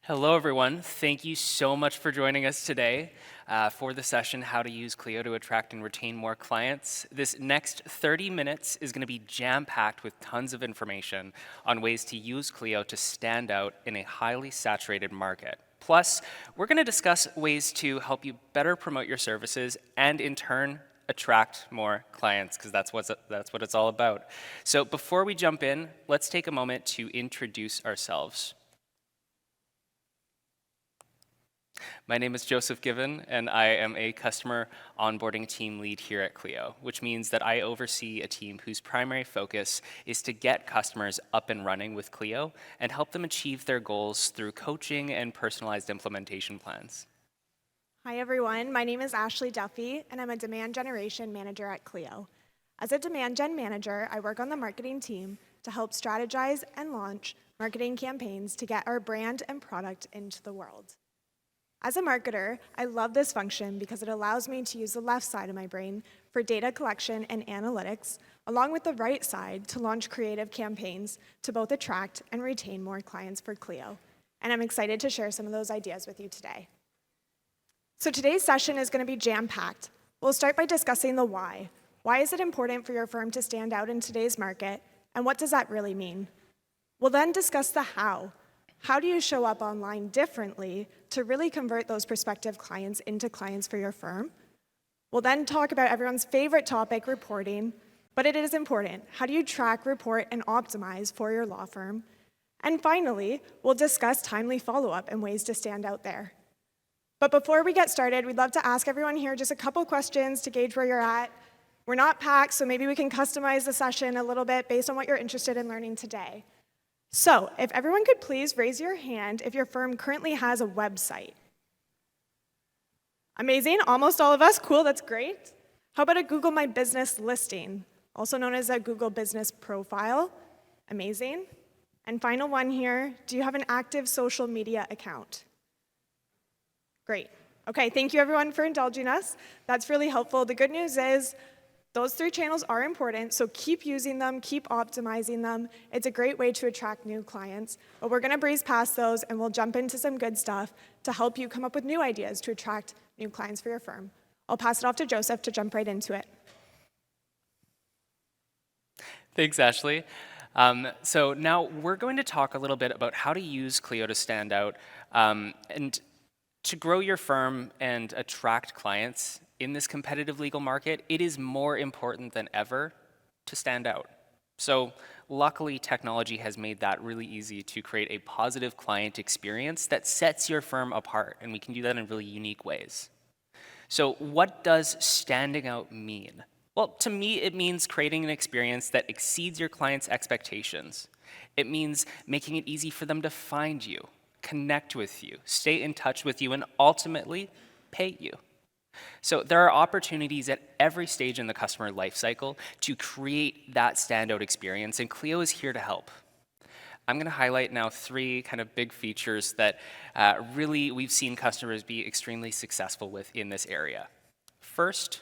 Hello, everyone. Thank you so much for joining us today for the session, How to Use Clio to Attract and Retain More Clients. This next 30 minutes is going to be jam-packed with tons of information on ways to use Clio to stand out in a highly saturated market. Plus, we're going to discuss ways to help you better promote your services and, in turn, attract more clients, because that's what it's all about. So before we jump in, let's take a moment to introduce ourselves. My name is Joseph Given, and I am a customer onboarding team lead here at Clio, which means that I oversee a team whose primary focus is to get customers up and running with Clio and help them achieve their goals through coaching and personalized implementation plans. Hi everyone, my name is Ashley Duffy, and I'm a demand generation manager at Clio. As a demand gen manager, I work on the marketing team to help strategize and launch marketing campaigns to get our brand and product into the world. As a marketer, I love this function because it allows me to use the left side of my brain for data collection and analytics, along with the right side to launch creative campaigns to both attract and retain more clients for Clio. And I'm excited to share some of those ideas with you today. So today's session is going to be jam-packed. We'll start by discussing the why. Why is it important for your firm to stand out in today's market, and what does that really mean? We'll then discuss the how. How do you show up online differently to really convert those prospective clients into clients for your firm? We'll then talk about everyone's favorite topic, reporting, but it is important. How do you track, report, and optimize for your law firm? And finally, we'll discuss timely follow-up and ways to stand out there. But before we get started, we'd love to ask everyone here just a couple questions to gauge where you're at. We're not packed, so maybe we can customize the session a little bit based on what you're interested in learning today. So, if everyone could please raise your hand if your firm currently has a website. Amazing, almost all of us, cool, that's great. How about a Google My Business listing, also known as a Google Business Profile? Amazing. And final one here, do you have an active social media account? Great. Okay, thank you everyone for indulging us. That's really helpful. The good news is, those 3 channels are important, so keep using them, keep optimizing them. It's a great way to attract new clients, but we're gonna breeze past those and we'll jump into some good stuff to help you come up with new ideas to attract new clients for your firm. I'll pass it off to Joseph to jump right into it. Thanks, Ashley. So now we're going to talk a little bit about how to use Clio to stand out and to grow your firm and attract clients. In this competitive legal market, it is more important than ever to stand out. So luckily, technology has made that really easy to create a positive client experience that sets your firm apart, and we can do that in really unique ways. So what does standing out mean? Well, to me, it means creating an experience that exceeds your client's expectations. It means making it easy for them to find you, connect with you, stay in touch with you, and ultimately pay you. So there are opportunities at every stage in the customer lifecycle to create that standout experience, and Clio is here to help. I'm going to highlight now 3 kind of big features that really we've seen customers be extremely successful with in this area. First,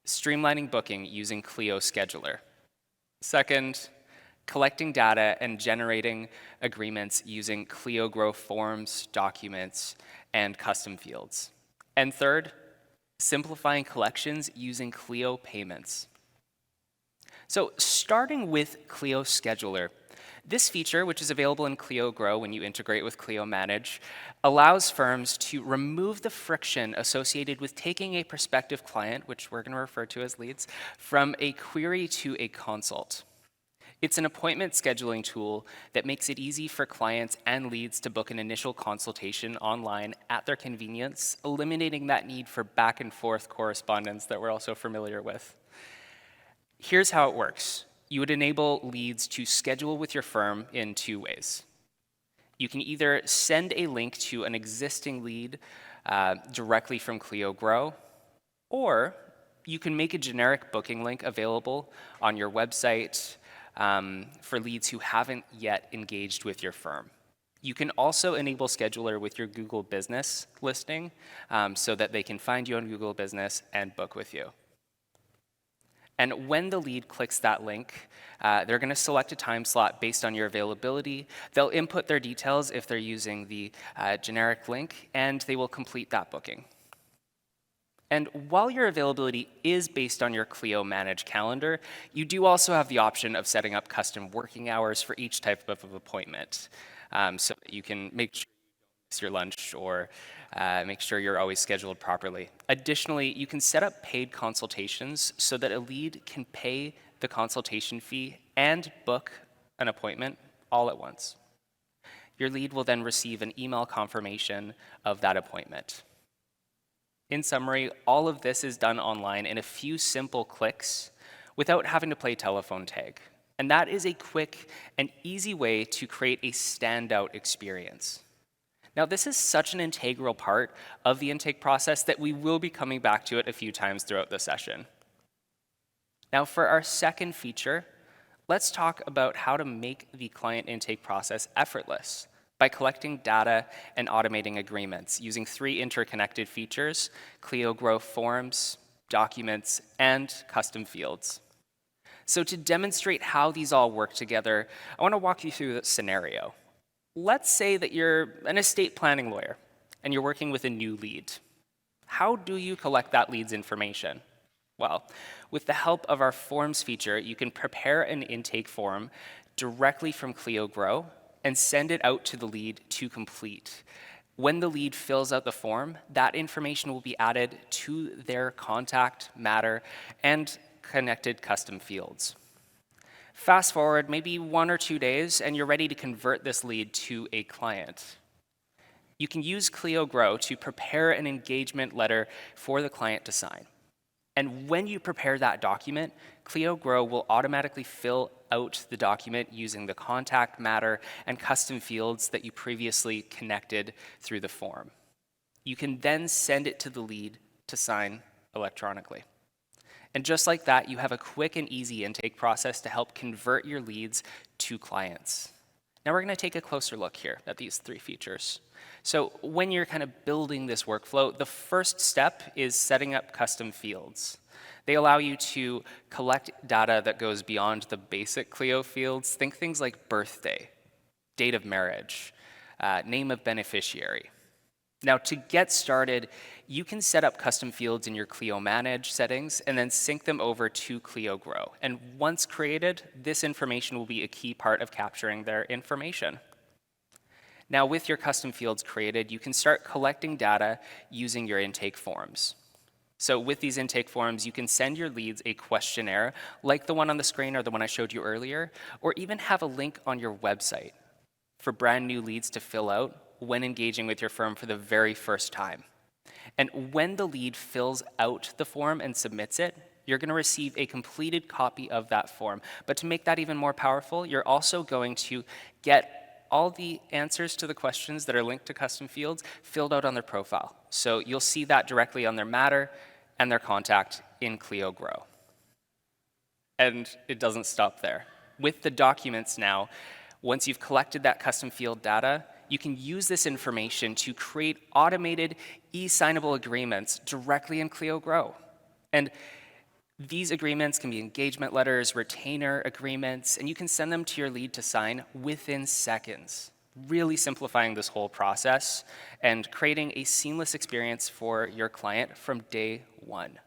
streamlining booking using Clio Scheduler. Second, collecting data and generating agreements using Clio Grow forms, documents, and custom fields. And third, simplifying collections using Clio payments. So starting with Clio Scheduler, this feature, which is available in Clio Grow when you integrate with Clio Manage, allows firms to remove the friction associated with taking a prospective client, which we're going to refer to as leads, from a query to a consult. It's an appointment scheduling tool that makes it easy for clients and leads to book an initial consultation online at their convenience, eliminating that need for back and forth correspondence that we're also familiar with. Here's how it works. You would enable leads to schedule with your firm in 2 ways. You can either send a link to an existing lead directly from Clio Grow, or you can make a generic booking link available on your website for leads who haven't yet engaged with your firm. You can also enable Scheduler with your Google Business listing so that they can find you on Google Business and book with you. And when the lead clicks that link, they're going to select a time slot based on your availability. They'll input their details if they're using the generic link, and they will complete that booking. And while your availability is based on your Clio managed calendar, you do also have the option of setting up custom working hours for each type of appointment, so that you can make sure you don't miss your lunch or make sure you're always scheduled properly. Additionally, you can set up paid consultations so that a lead can pay the consultation fee and book an appointment all at once. Your lead will then receive an email confirmation of that appointment. In summary, all of this is done online in a few simple clicks without having to play telephone tag. And that is a quick and easy way to create a standout experience. Now, this is such an integral part of the intake process that we will be coming back to it a few times throughout the session. Now, for our second feature, let's talk about how to make the client intake process effortless by collecting data and automating agreements using 3 interconnected features: Clio Grow Forms, Documents, and Custom Fields. So to demonstrate how these all work together, I want to walk you through the scenario. Let's say that you're an estate planning lawyer and you're working with a new lead. How do you collect that lead's information? Well, with the help of our Forms feature, you can prepare an intake form directly from Clio Grow and send it out to the lead to complete. When the lead fills out the form, that information will be added to their contact, matter, and connected custom fields. Fast forward maybe 1 or 2 days, and you're ready to convert this lead to a client. You can use Clio Grow to prepare an engagement letter for the client to sign. And when you prepare that document, Clio Grow will automatically fill out the document using the contact, matter, and custom fields that you previously connected through the form. You can then send it to the lead to sign electronically. And just like that, you have a quick and easy intake process to help convert your leads to clients. Now we're going to take a closer look here at these 3 features. So when you're kind of building this workflow, the first step is setting up custom fields. They allow you to collect data that goes beyond the basic Clio fields. Think things like birthday, date of marriage, name of beneficiary. Now, to get started, you can set up custom fields in your Clio Manage settings and then sync them over to Clio Grow. And once created, this information will be a key part of capturing their information. Now, with your custom fields created, you can start collecting data using your intake forms. So with these intake forms, you can send your leads a questionnaire like the one on the screen or the one I showed you earlier, or even have a link on your website for brand new leads to fill out when engaging with your firm for the very first time. And when the lead fills out the form and submits it, you're going to receive a completed copy of that form. But to make that even more powerful, you're also going to get all the answers to the questions that are linked to custom fields filled out on their profile. So you'll see that directly on their matter and their contact in Clio Grow. And it doesn't stop there. With the documents now, once you've collected that custom field data, you can use this information to create automated e-signable agreements directly in Clio Grow. And these agreements can be engagement letters, retainer agreements, and you can send them to your lead to sign within seconds, really simplifying this whole process and creating a seamless experience for your client from day one.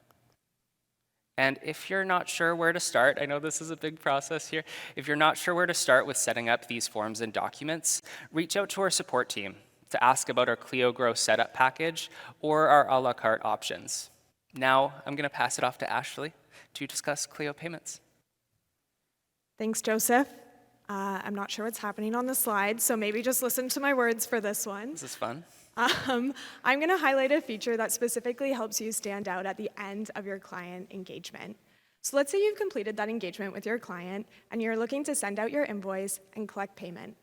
And if you're not sure where to start, I know this is a big process here. If you're not sure where to start with setting up these forms and documents, reach out to our support team to ask about our Clio Grow setup package or our a la carte options. Now, I'm going to pass it off to Ashley to discuss Clio payments. Thanks, Joseph. I'm not sure what's happening on the slide, so maybe just listen to my words for this one. This is fun. I'm going to highlight a feature that specifically helps you stand out at the end of your client engagement. So let's say you've completed that engagement with your client and you're looking to send out your invoice and collect payment.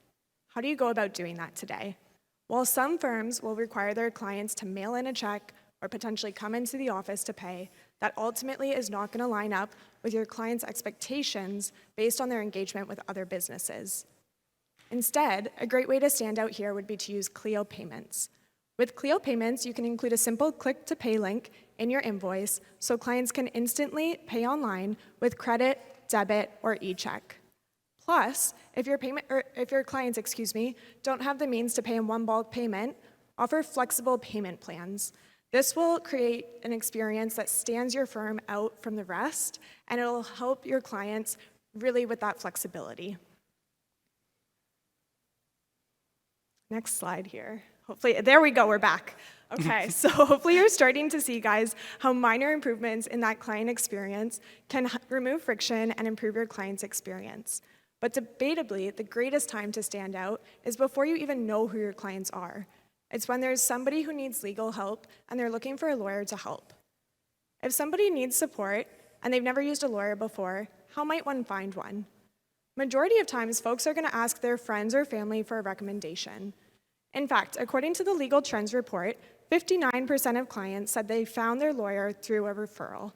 How do you go about doing that today? While some firms will require their clients to mail in a check or potentially come into the office to pay, that ultimately is not going to line up with your client's expectations based on their engagement with other businesses. Instead, a great way to stand out here would be to use Clio Payments. With Clio Payments, you can include a simple click-to-pay link in your invoice so clients can instantly pay online with credit, debit, or e-check. Plus, if your clients, don't have the means to pay in one bulk payment, offer flexible payment plans. This will create an experience that stands your firm out from the rest, and it'll help your clients really with that flexibility. Next slide here. Hopefully, there we go, we're back. Okay, so hopefully you're starting to see, guys, how minor improvements in that client experience can remove friction and improve your client's experience. But debatably, the greatest time to stand out is before you even know who your clients are. It's when there's somebody who needs legal help and they're looking for a lawyer to help. If somebody needs support and they've never used a lawyer before, how might one find one? Majority of times, folks are going to ask their friends or family for a recommendation. In fact, according to the Legal Trends report, 59% of clients said they found their lawyer through a referral.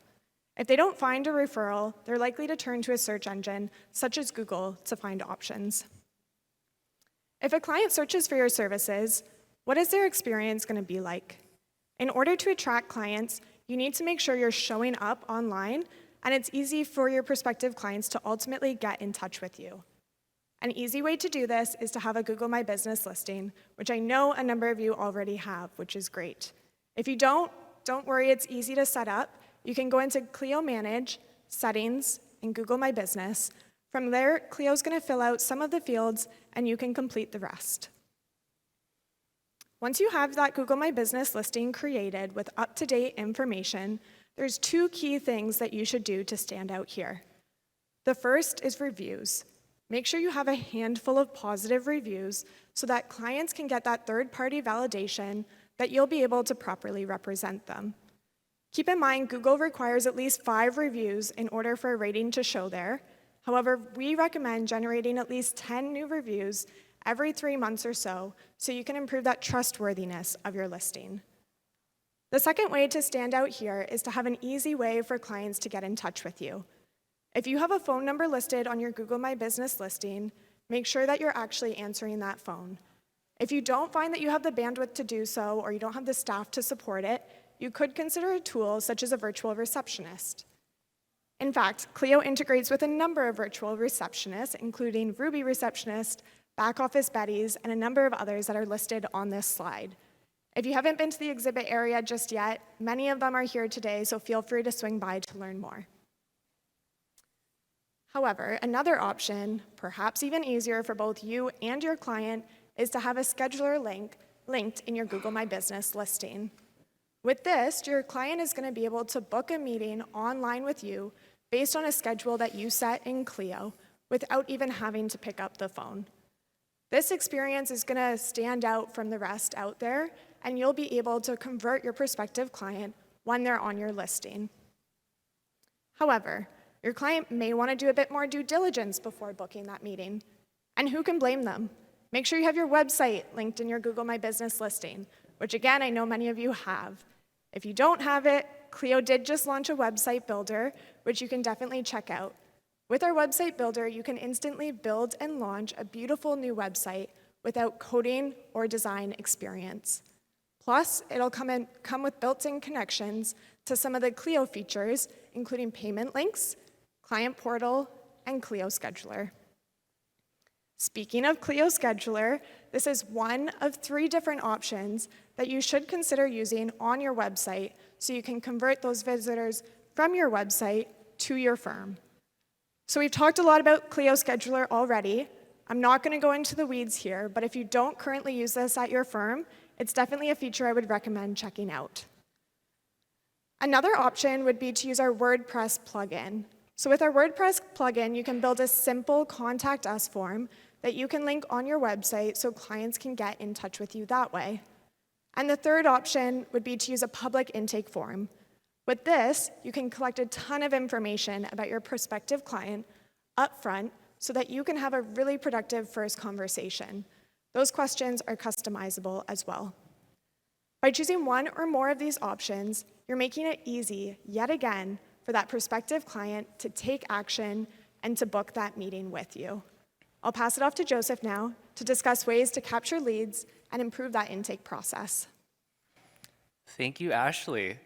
If they don't find a referral, they're likely to turn to a search engine, such as Google, to find options. If a client searches for your services, what is their experience going to be like? In order to attract clients, you need to make sure you're showing up online, and it's easy for your prospective clients to ultimately get in touch with you. An easy way to do this is to have a Google My Business listing, which I know a number of you already have, which is great. If you don't worry, it's easy to set up. You can go into Clio Manage, Settings, and Google My Business. From there, Clio's going to fill out some of the fields, and you can complete the rest. Once you have that Google My Business listing created with up-to-date information, there's two key things that you should do to stand out here. The first is reviews. Make sure you have a handful of positive reviews so that clients can get that third-party validation that you'll be able to properly represent them. Keep in mind, Google requires at least 5 reviews in order for a rating to show there. However, we recommend generating at least 10 new reviews every 3 months or so you can improve that trustworthiness of your listing. The second way to stand out here is to have an easy way for clients to get in touch with you. If you have a phone number listed on your Google My Business listing, make sure that you're actually answering that phone. If you don't find that you have the bandwidth to do so or you don't have the staff to support it, you could consider a tool such as a virtual receptionist. In fact, Clio integrates with a number of virtual receptionists, including Ruby Receptionist, Back Office Betties, and a number of others that are listed on this slide. If you haven't been to the exhibit area just yet, many of them are here today, so feel free to swing by to learn more. However, another option, perhaps even easier for both you and your client, is to have a scheduler linked in your Google My Business listing. With this, your client is going to be able to book a meeting online with you based on a schedule that you set in Clio without even having to pick up the phone. This experience is going to stand out from the rest out there, and you'll be able to convert your prospective client when they're on your listing. However, your client may want to do a bit more due diligence before booking that meeting. And who can blame them? Make sure you have your website linked in your Google My Business listing, which again, I know many of you have. If you don't have it, Clio did just launch a website builder, which you can definitely check out. With our website builder, you can instantly build and launch a beautiful new website without coding or design experience. Plus, it'll come with built-in connections to some of the Clio features, including payment links, client portal, and Clio Scheduler. Speaking of Clio Scheduler, this is one of 3 different options that you should consider using on your website so you can convert those visitors from your website to your firm. So we've talked a lot about Clio Scheduler already. I'm not going to go into the weeds here, but if you don't currently use this at your firm, it's definitely a feature I would recommend checking out. Another option would be to use our WordPress plugin. So with our WordPress plugin, you can build a simple Contact Us form that you can link on your website so clients can get in touch with you that way. And the third option would be to use a public intake form. With this, you can collect a ton of information about your prospective client up front so that you can have a really productive first conversation. Those questions are customizable as well. By choosing one or more of these options, you're making it easy, yet again, for that prospective client to take action and to book that meeting with you. I'll pass it off to Joseph now to discuss ways to capture leads and improve that intake process. Thank you, Ashley.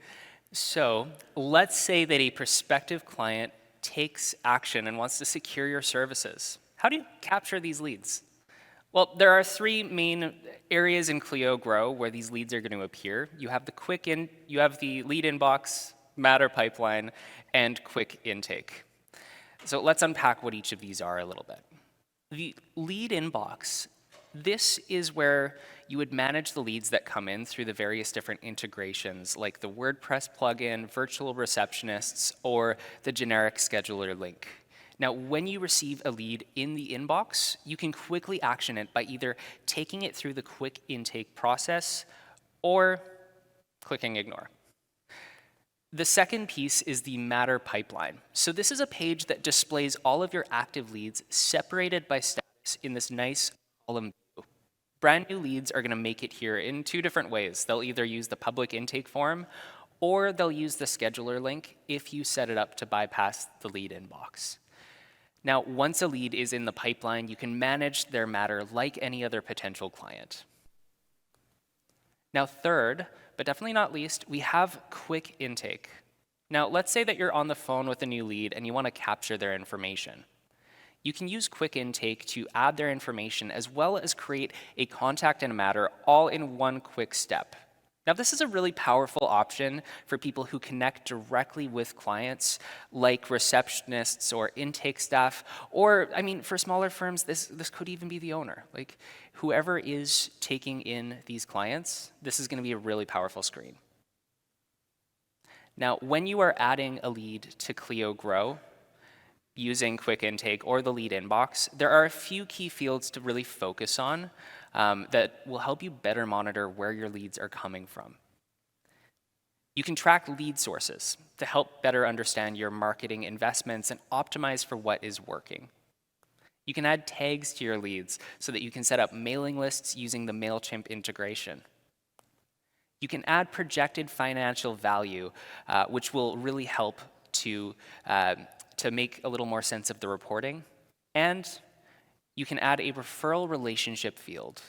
So let's say that a prospective client takes action and wants to secure your services. How do you capture these leads? Well, there are three main areas in Clio Grow where these leads are going to appear. You have the lead inbox, matter pipeline, and quick intake. So let's unpack what each of these are a little bit. The lead inbox, this is where you would manage the leads that come in through the various different integrations, like the WordPress plugin, virtual receptionists, or the generic scheduler link. Now, when you receive a lead in the inbox, you can quickly action it by either taking it through the quick intake process or clicking ignore. The second piece is the matter pipeline. So this is a page that displays all of your active leads separated by status in this nice column view. Brand new leads are going to make it here in two different ways. They'll either use the public intake form or they'll use the scheduler link if you set it up to bypass the lead inbox. Now, once a lead is in the pipeline, you can manage their matter like any other potential client. Now, third, but definitely not least, we have quick intake. Now, let's say that you're on the phone with a new lead and you want to capture their information. You can use quick intake to add their information as well as create a contact and a matter all in one quick step. Now, this is a really powerful option for people who connect directly with clients like receptionists or intake staff, or, for smaller firms, this could even be the owner. Like, whoever is taking in these clients, this is going to be a really powerful screen. Now, when you are adding a lead to Clio Grow, using quick intake or the lead inbox, there are a few key fields to really focus on that will help you better monitor where your leads are coming from. You can track lead sources to help better understand your marketing investments and optimize for what is working. You can add tags to your leads so that you can set up mailing lists using the MailChimp integration. You can add projected financial value, which will really help to make a little more sense of the reporting. And you can add a referral relationship field.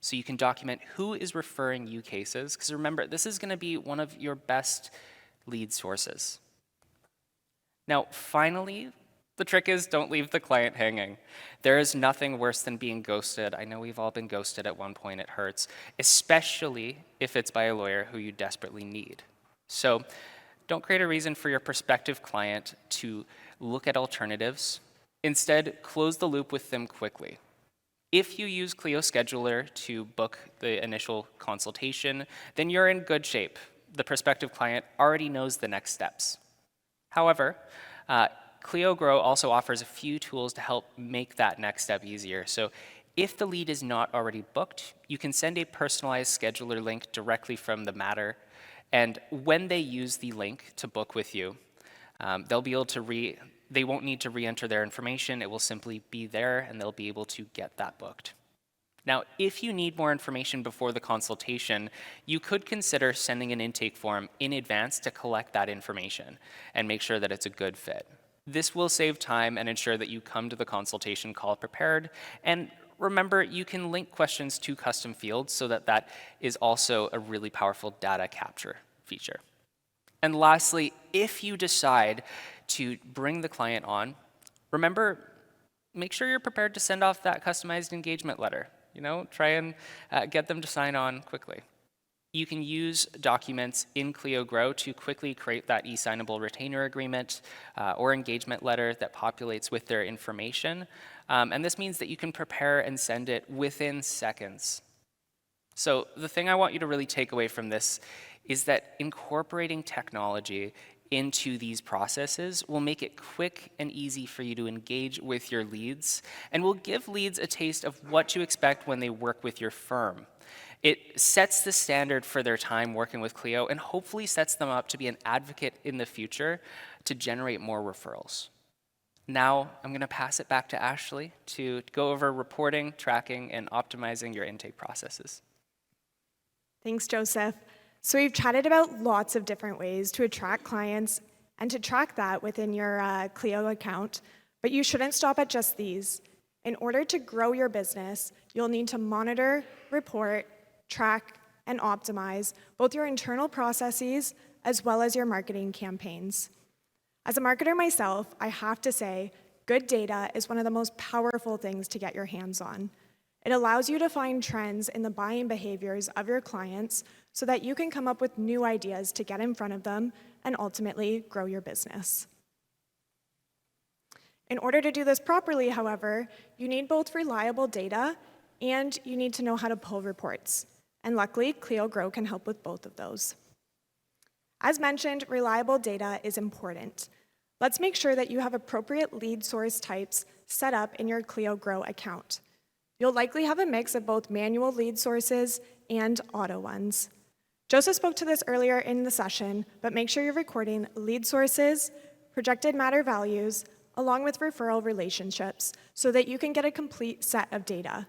So you can document who is referring you cases, because remember, this is going to be one of your best lead sources. Now, finally, the trick is don't leave the client hanging. There is nothing worse than being ghosted. I know we've all been ghosted at one point, it hurts, especially if it's by a lawyer who you desperately need. So don't create a reason for your prospective client to look at alternatives. Instead, close the loop with them quickly. If you use Clio Scheduler to book the initial consultation, then you're in good shape. The prospective client already knows the next steps. However, Clio Grow also offers a few tools to help make that next step easier. So if the lead is not already booked, you can send a personalized scheduler link directly from the matter. And when they use the link to book with you, they won't need to re-enter their information. It will simply be there, and they'll be able to get that booked. Now, if you need more information before the consultation, you could consider sending an intake form in advance to collect that information and make sure that it's a good fit. This will save time and ensure that you come to the consultation call prepared. And remember, you can link questions to custom fields so that that is also a really powerful data capture feature. And lastly, if you decide to bring the client on, remember, make sure you're prepared to send off that customized engagement letter. Try and get them to sign on quickly. You can use documents in Clio Grow to quickly create that e-signable retainer agreement or engagement letter that populates with their information. And this means that you can prepare and send it within seconds. So the thing I want you to really take away from this is that incorporating technology into these processes will make it quick and easy for you to engage with your leads and will give leads a taste of what to expect when they work with your firm. It sets the standard for their time working with Clio and hopefully sets them up to be an advocate in the future to generate more referrals. Now, I'm going to pass it back to Ashley to go over reporting, tracking, and optimizing your intake processes. Thanks, Joseph. So we've chatted about lots of different ways to attract clients and to track that within your Clio account, but you shouldn't stop at just these. In order to grow your business, you'll need to monitor, report, track, and optimize both your internal processes as well as your marketing campaigns. As a marketer myself, I have to say, good data is one of the most powerful things to get your hands on. It allows you to find trends in the buying behaviors of your clients so that you can come up with new ideas to get in front of them and ultimately grow your business. In order to do this properly, however, you need both reliable data and you need to know how to pull reports. And luckily, Clio Grow can help with both of those. As mentioned, reliable data is important. Let's make sure that you have appropriate lead source types set up in your Clio Grow account. You'll likely have a mix of both manual lead sources and auto ones. Joseph spoke to this earlier in the session, but make sure you're recording lead sources, projected matter values, along with referral relationships so that you can get a complete set of data.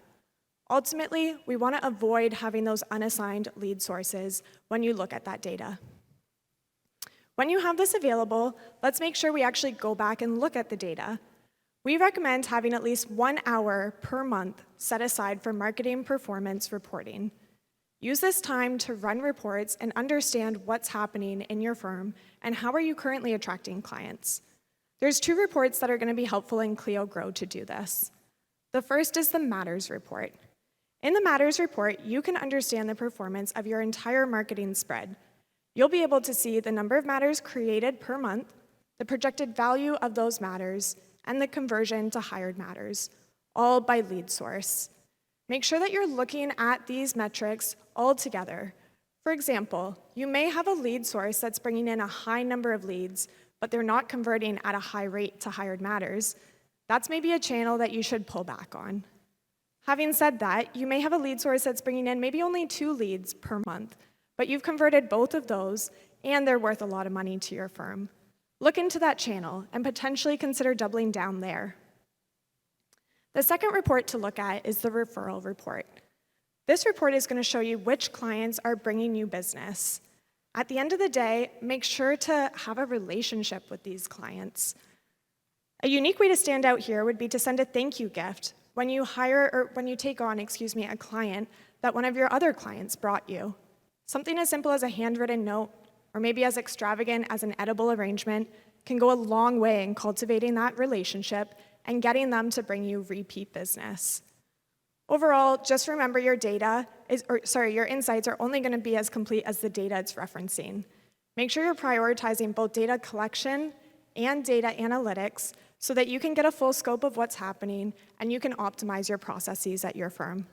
Ultimately, we want to avoid having those unassigned lead sources when you look at that data. When you have this available, let's make sure we actually go back and look at the data. We recommend having at least 1 hour per month set aside for marketing performance reporting. Use this time to run reports and understand what's happening in your firm and how are you currently attracting clients. There's 2 reports that are going to be helpful in Clio Grow to do this. The first is the Matters report. In the Matters report, you can understand the performance of your entire marketing spread. You'll be able to see the number of matters created per month, the projected value of those matters, and the conversion to hired matters, all by lead source. Make sure that you're looking at these metrics all together. For example, you may have a lead source that's bringing in a high number of leads, but they're not converting at a high rate to hired matters. That's maybe a channel that you should pull back on. Having said that, you may have a lead source that's bringing in maybe only 2 leads per month, but you've converted both of those, and they're worth a lot of money to your firm. Look into that channel and potentially consider doubling down there. The second report to look at is the referral report. This report is going to show you which clients are bringing you business. At the end of the day, make sure to have a relationship with these clients. A unique way to stand out here would be to send a thank you gift when you take on, a client that one of your other clients brought you. Something as simple as a handwritten note, or maybe as extravagant as an edible arrangement, can go a long way in cultivating that relationship and getting them to bring you repeat business. Overall, just remember your insights are only going to be as complete as the data it's referencing. Make sure you're prioritizing both data collection and data analytics so that you can get a full scope of what's happening and you can optimize your processes at your firm.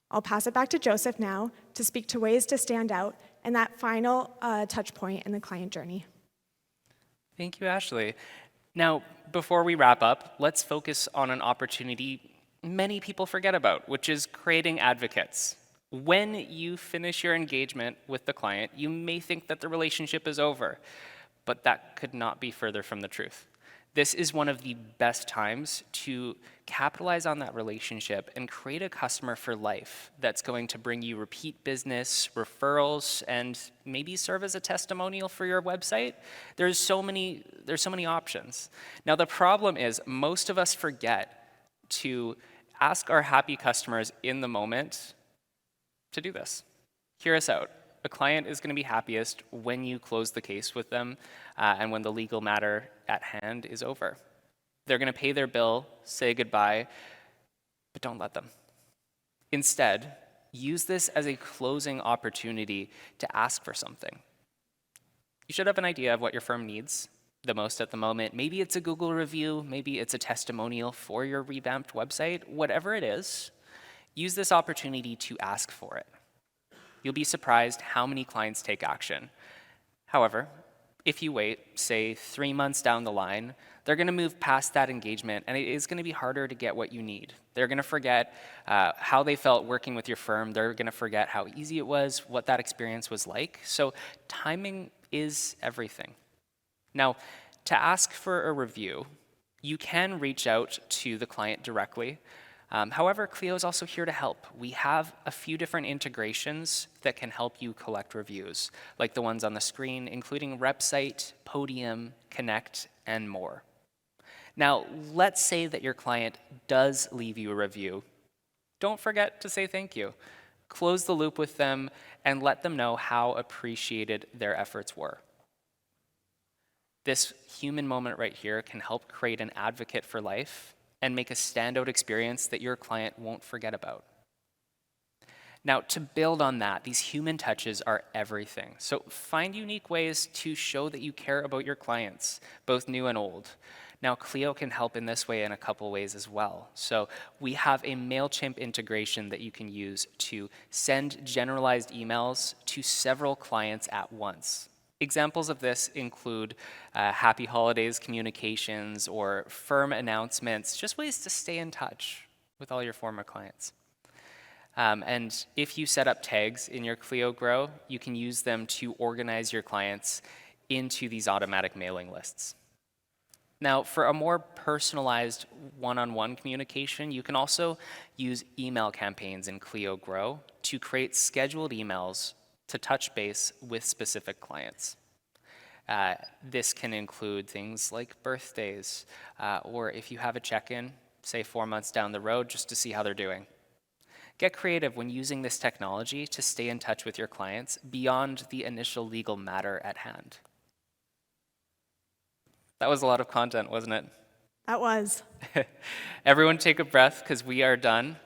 I'll pass it back to Joseph now to speak to ways to stand out and that final touch point in the client journey. Thank you, Ashley. Now, before we wrap up, let's focus on an opportunity many people forget about, which is creating advocates. When you finish your engagement with the client, you may think that the relationship is over, but that could not be further from the truth. This is one of the best times to capitalize on that relationship and create a customer for life that's going to bring you repeat business, referrals, and maybe serve as a testimonial for your website. There's so many options. Now, the problem is most of us forget to ask our happy customers in the moment to do this. Hear us out. A client is going to be happiest when you close the case with them and when the legal matter at hand is over. They're going to pay their bill, say goodbye, but don't let them. Instead, use this as a closing opportunity to ask for something. You should have an idea of what your firm needs the most at the moment. Maybe it's a Google review, maybe it's a testimonial for your revamped website. Whatever it is, use this opportunity to ask for it. You'll be surprised how many clients take action. However, if you wait, say 3 months down the line, they're going to move past that engagement, and it is going to be harder to get what you need. They're going to forget how they felt working with your firm. They're going to forget how easy it was, what that experience was like. So timing is everything. Now, to ask for a review, you can reach out to the client directly. However, Clio is also here to help. We have a few different integrations that can help you collect reviews, like the ones on the screen, including Repsite, Podium, Connect, and more. Now, let's say that your client does leave you a review. Don't forget to say thank you. Close the loop with them and let them know how appreciated their efforts were. This human moment right here can help create an advocate for life and make a standout experience that your client won't forget about. Now, to build on that, these human touches are everything. So find unique ways to show that you care about your clients, both new and old. Now, Clio can help in this way in a couple ways as well. So we have a MailChimp integration that you can use to send generalized emails to several clients at once. Examples of this include happy holidays communications or firm announcements, just ways to stay in touch with all your former clients. And if you set up tags in your Clio Grow, you can use them to organize your clients into these automatic mailing lists. Now, for a more personalized one-on-one communication, you can also use email campaigns in Clio Grow to create scheduled emails to touch base with specific clients. This can include things like birthdays, or if you have a check-in, say 4 months down the road, just to see how they're doing. Get creative when using this technology to stay in touch with your clients beyond the initial legal matter at hand. That was a lot of content, wasn't it? That was. Everyone take a breath, because we are done.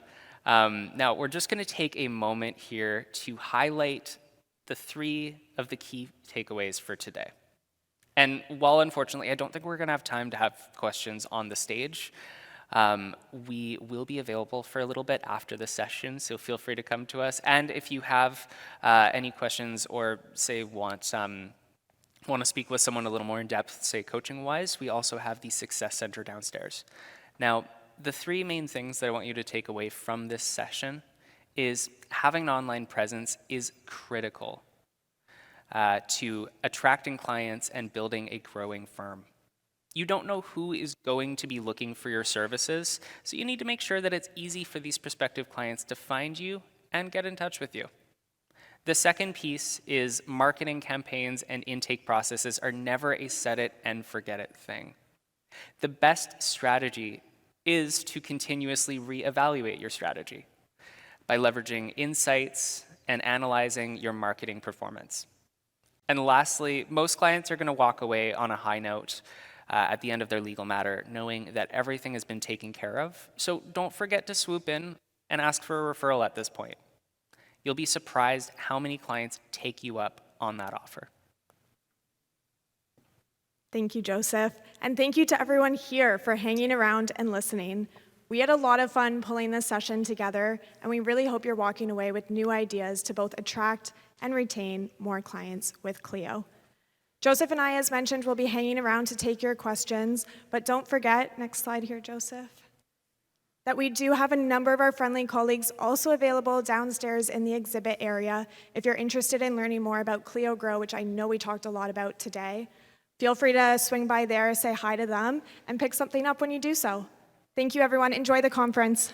Now, we're just going to take a moment here to highlight the 3 of the key takeaways for today. And while, unfortunately, I don't think we're going to have time to have questions on the stage, we will be available for a little bit after the session, so feel free to come to us. And if you have any questions or, say, want to speak with someone a little more in depth, say coaching-wise, we also have the Success Center downstairs. Now, the 3 main things that I want you to take away from this session is having an online presence is critical to attracting clients and building a growing firm. You don't know who is going to be looking for your services, so you need to make sure that it's easy for these prospective clients to find you and get in touch with you. The second piece is marketing campaigns and intake processes are never a set it and forget it thing. The best strategy is to continuously reevaluate your strategy by leveraging insights and analyzing your marketing performance. And lastly, most clients are going to walk away on a high note at the end of their legal matter, knowing that everything has been taken care of. So don't forget to swoop in and ask for a referral at this point. You'll be surprised how many clients take you up on that offer. Thank you, Joseph. And thank you to everyone here for hanging around and listening. We had a lot of fun pulling this session together, and we really hope you're walking away with new ideas to both attract and retain more clients with Clio. Joseph and I, as mentioned, will be hanging around to take your questions, but don't forget, next slide here, Joseph, that we do have a number of our friendly colleagues also available downstairs in the exhibit area. If you're interested in learning more about Clio Grow, which I know we talked a lot about today, feel free to swing by there, say hi to them, and pick something up when you do so. Thank you, everyone. Enjoy the conference.